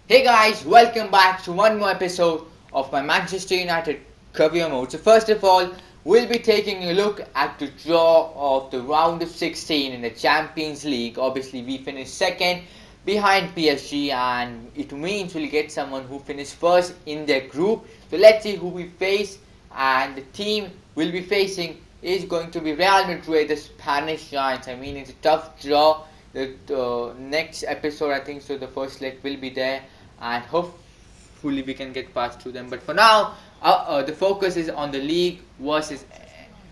Hey guys, welcome back to one more episode of my Manchester United career mode. So first of all, we'll be taking a look at the draw of the round of 16 in the Champions League. Obviously, we finished second behind PSG, and it means we'll get someone who finished first in their group. So let's see who we face, and the team we'll be facing is going to be Real Madrid, the Spanish Giants. I mean, it's a tough draw. The next episode, I think so, the first leg will be there, and hopefully we can get past to them. But for now, the focus is on the league versus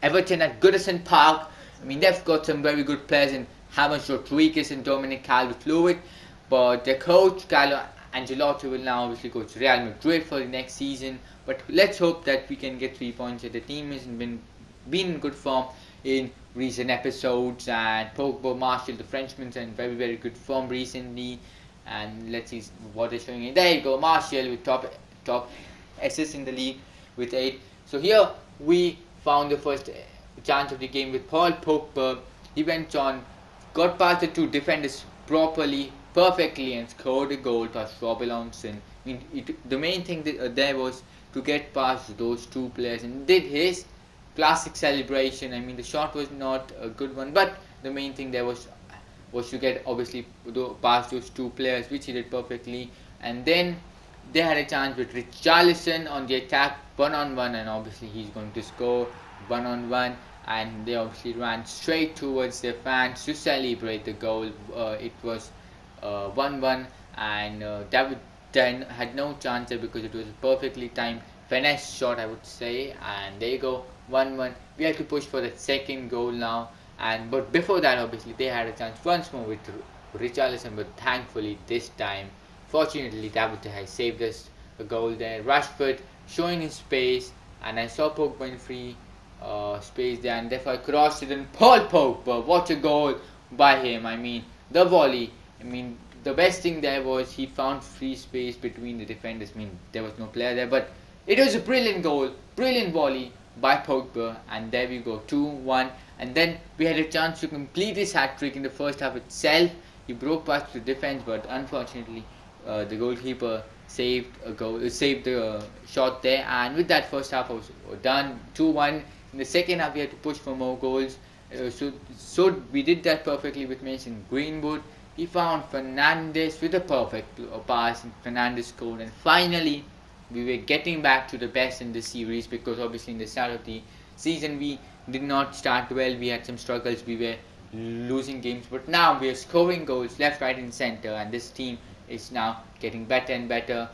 Everton at Goodison Park. I mean, they've got some very good players in James Rodriguez and Dominic Calvert-Lewin, but their coach Carlo Ancelotti will now obviously coach Real Madrid for the next season. But let's hope that we can get 3 points. The team has been in good form in recent episodes, and Pogba, Martial, the Frenchman's in very good form recently. And let's see what they're showing here. There you go, Martial with top assists in the league with 8. So here we found the first chance of the game with Paul Pogba. He went on, got past the two defenders perfectly, and scored a goal past Rob Alonson. I mean, the main thing there was to get past those two players, and did his classic celebration. I mean, the shot was not a good one, but the main thing there was to get obviously past those two players, which he did perfectly. And then they had a chance with Richarlison on the attack, one on one, and obviously he's going to score one on one. And they obviously ran straight towards their fans to celebrate the goal. It was 1-1, and David then had no chance there because it was a perfectly timed finesse shot, I would say. And there you go, 1-1. We have to push for the second goal now. But before that, obviously they had a chance once more with Richarlison, but thankfully this time, fortunately, David has saved us a goal there. Rashford showing his space, and I saw Pogba in free space there, and therefore I crossed it. And Paul Pogba, what a goal by him! I mean, the volley. I mean, the best thing there was he found free space between the defenders. I mean, there was no player there, but it was a brilliant goal, brilliant volley by Pogba, and there we go, 2-1. And then we had a chance to complete his hat-trick in the first half itself. He broke past the defense, but unfortunately the goalkeeper saved the shot there. And with that, first half was done, 2-1. In the second half we had to push for more goals. So we did that perfectly with Mason Greenwood. He found Fernandes with a perfect pass, and Fernandes scored. And finally, we were getting back to the best in the series, because obviously in the start of the season we did not start well. We had some struggles. We were losing games, but now we are scoring goals left, right, and center, and this team is now getting better and better.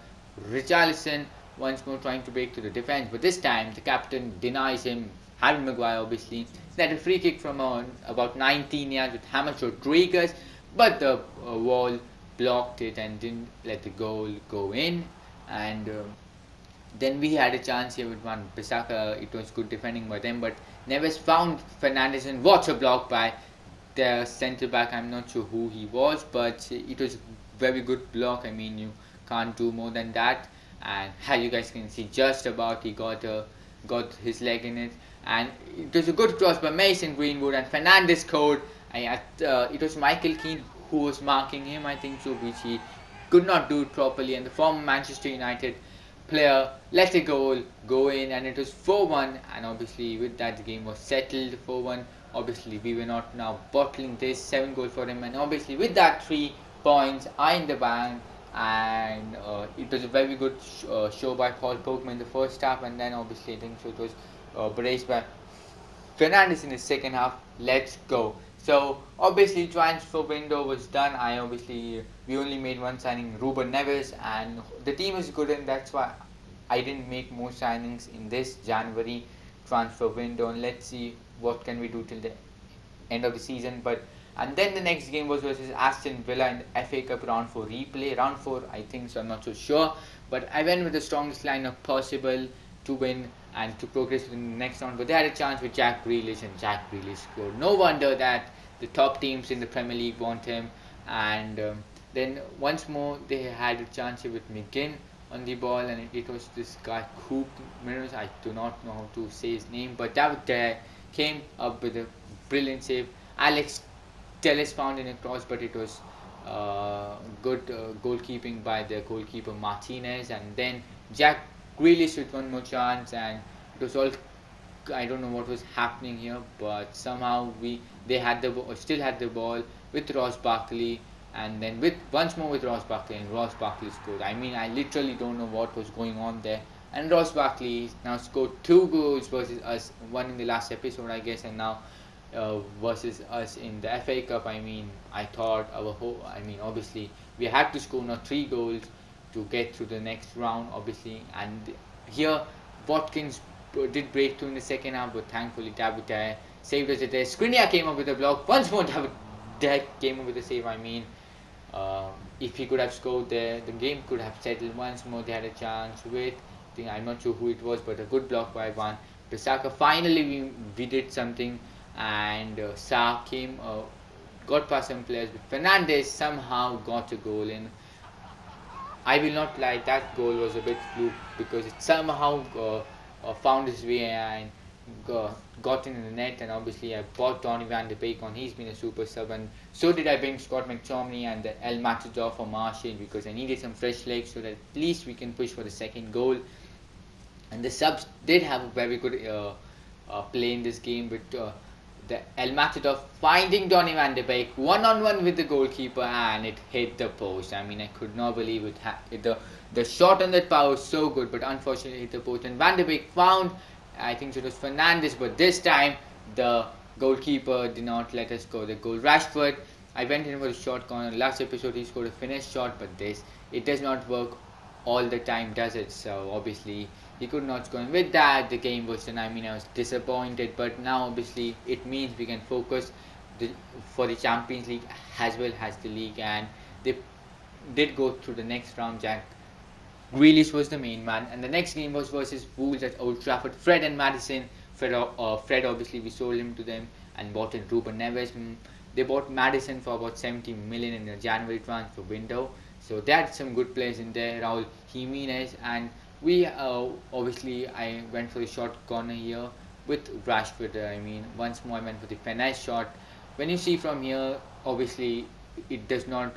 Richarlison once more trying to break to the defense, but this time the captain denies him. Harry Maguire obviously. They had a free kick from about 19 yards with James Rodriguez, but the wall blocked it and didn't let the goal go in. And then we had a chance here with one Bissaka. It was good defending by them, but Neves found Fernandes, and what a block by the centre back. I'm not sure who he was, but it was a very good block. I mean, you can't do more than that. And as you guys can see, just about he got his leg in it, and it was a good cross by Mason Greenwood, and Fernandes scored. It was Michael Keane who was marking him, I think so, which he could not do it properly, and the former Manchester United player let a goal go in, and it was 4-1. And obviously with that the game was settled, 4-1. Obviously we were not now bottling this, 7 goals for him, and obviously with that 3 points are in the bank. And it was a very good show by Paul Pogba in the first half, and then obviously I think so it was braced by Fernandes in the second half. Let's go. So obviously transfer window was done. We only made one signing, Ruben Neves, and the team is good, and that's why I didn't make more signings in this January transfer window. And let's see what can we do till the end of the season. And then the next game was versus Aston Villa in the FA Cup round 4 replay. Round 4, I think so. I'm not so sure, but I went with the strongest lineup possible to win and to progress to the next round. But they had a chance with Jack Grealish, and Jack Grealish scored. No wonder that the top teams in the Premier League want him. And then once more they had a chance here with McGinn on the ball, and it was this guy Coop Minerals. I do not know how to say his name, but David came up with a brilliant save. Alex Telles found in a cross, but it was Good goalkeeping by the goalkeeper Martinez, and then Jack Grealish with one more chance, and it was all, I don't know what was happening here, but somehow they had still had the ball with Ross Barkley, and then with once more with Ross Barkley, and Ross Barkley scored. I mean, I literally don't know what was going on there. And Ross Barkley now scored 2 goals versus us, one in the last episode, I guess, and now versus us in the FA Cup. I mean, I thought I mean, obviously we had to score now 3 goals to get to the next round, obviously. And here Watkins did break through in the second half, but thankfully David De saved us there. Skriniar came up with a block. Once more, David De came up with a save. I mean, if he could have scored there, the game could have settled. Once more, they had a chance with, I'm not sure who it was, but a good block by one. Pisaka. Finally, we did something, and Sa came, got past some players, but Fernandez somehow got a goal in. I will not lie, that goal was a bit fluke because it somehow found his way and got in the net. And obviously I bought Donny van de Beek on, he's been a super sub, and so did I bring Scott McTominay and the El Matador for Martial because I needed some fresh legs so that at least we can push for the second goal. And the subs did have a very good play in this game with the El Matador finding Donny van de Beek one-on-one with the goalkeeper, and it hit the post. I mean, I could not believe it. The shot on that power was so good, but unfortunately hit the post. And van de Beek found, I think it was Fernandes, but this time the goalkeeper did not let us score the goal. Rashford, I went in for a short corner. Last episode he scored a finished shot, but it does not work all the time, does it? So obviously he could not score. And with that, the game was done. I mean, I was disappointed, but now obviously it means we can focus for the Champions League as well as the league, and they did go through the next round. Jack Grealish was the main man, and the next game was versus Wolves at Old Trafford. Fred and Maddison. Fred obviously we sold him to them and bought in Ruben Neves. They bought Maddison for about 70 million in the January transfer window. So they had some good players in there, Raul Jimenez, and we obviously I went for the short corner here with Rashford. I mean, once more I went for the finesse shot. When you see from here, obviously it does not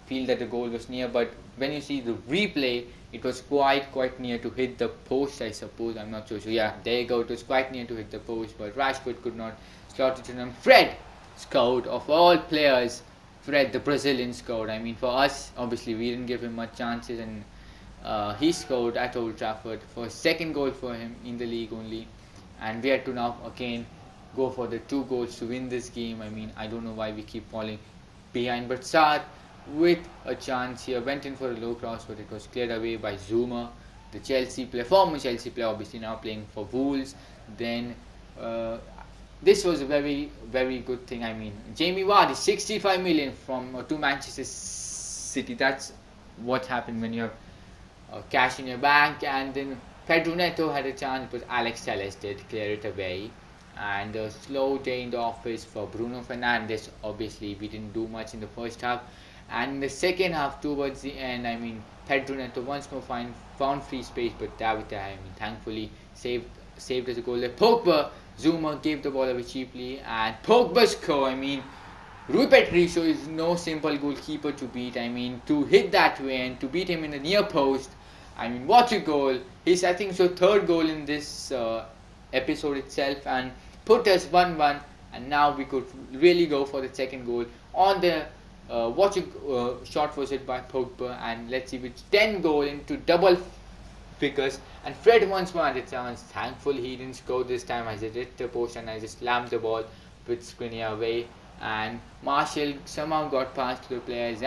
feel that the goal was near, but when you see the replay, it was quite near to hit the post, I suppose. I'm not sure. So yeah, there you go. It was quite near to hit the post, but Rashford could not slot it in. And Fred scored, of all players. Fred, the Brazilian, scored. I mean, for us, obviously we didn't give him much chances, and he scored at Old Trafford for a second goal for him in the league only. And we had to now again go for the 2 goals to win this game. I mean, I don't know why we keep falling behind, but Saad with a chance here went in for a low cross, but it was cleared away by Zuma, the former Chelsea player, obviously now playing for Wolves. Then this was a very good thing. I mean, Jamie Vardy, 65 million from to Manchester City. That's what happened when you have cash in your bank. And then Pedro Neto had a chance, but Alex Telles did clear it away. And a slow day in the office for Bruno Fernandes. Obviously, we didn't do much in the first half. And in the second half, towards the end, I mean, Pedro Neto once more found free space, but David, I mean, thankfully saved as a goal. Pogba, Zuma gave the ball away cheaply, and Pogba scored. I mean, Rui Patricio is no simple goalkeeper to beat. I mean, to hit that way and to beat him in the near post, I mean, what a goal. His, I think, so third goal in this episode itself, and put us 1-1, and now we could really go for the second goal on the shot was hit by Pogba, and let's see which 10 goal into double figures. And Fred once more had a chance. Thankfully he didn't score this time as it hit the post, and I just slammed the ball with Skriniar away, and Martial somehow got past the players,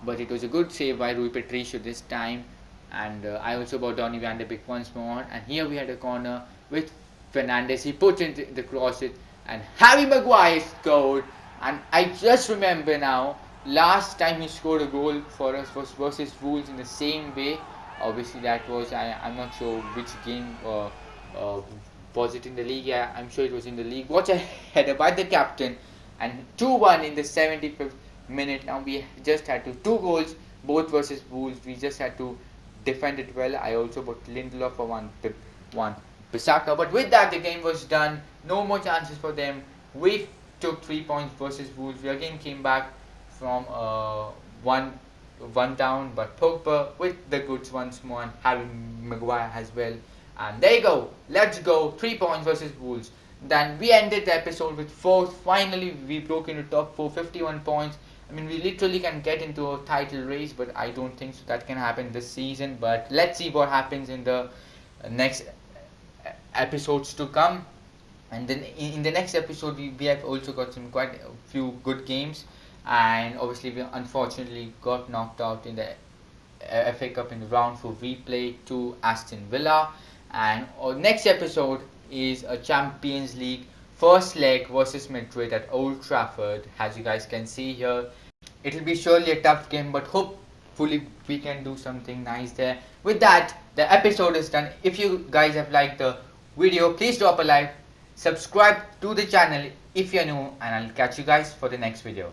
but it was a good save by Rui Patricio this time. And I also bought Donny van de Beek once more, and here we had a corner with Fernandes. He put in the cross it, and Harry Maguire scored. And I just remember now, last time he scored a goal for us was versus Wolves in the same way. Obviously that was, I'm not sure which game was it in the league. Yeah, I'm sure it was in the league. Watch a header by the captain, and 2-1 in the 75th minute. Now we just had 2 goals, both versus Wolves. We just had to defend it well. I also bought Lindelof for one Bissaka. But with that, the game was done. No more chances for them. We took 3 points versus Wolves. We again came back from one down, but Pogba with the goods once more, and Harry Maguire as well. And there you go. Let's go. 3 points versus Wolves. Then we ended the episode with fourth. Finally, we broke into top four, 51 points. I mean, we literally can get into a title race, but I don't think so that can happen this season. But let's see what happens in the next episodes to come. And then in the next episode, we have also got some quite a few good games. And obviously, we unfortunately got knocked out in the FA Cup in the round for replay to Aston Villa. And our next episode is a Champions League first leg versus Madrid at Old Trafford. As you guys can see here, it'll be surely a tough game, but hopefully we can do something nice there. With that, the episode is done. If you guys have liked the video, please drop a like, subscribe to the channel if you're new, and I'll catch you guys for the next video.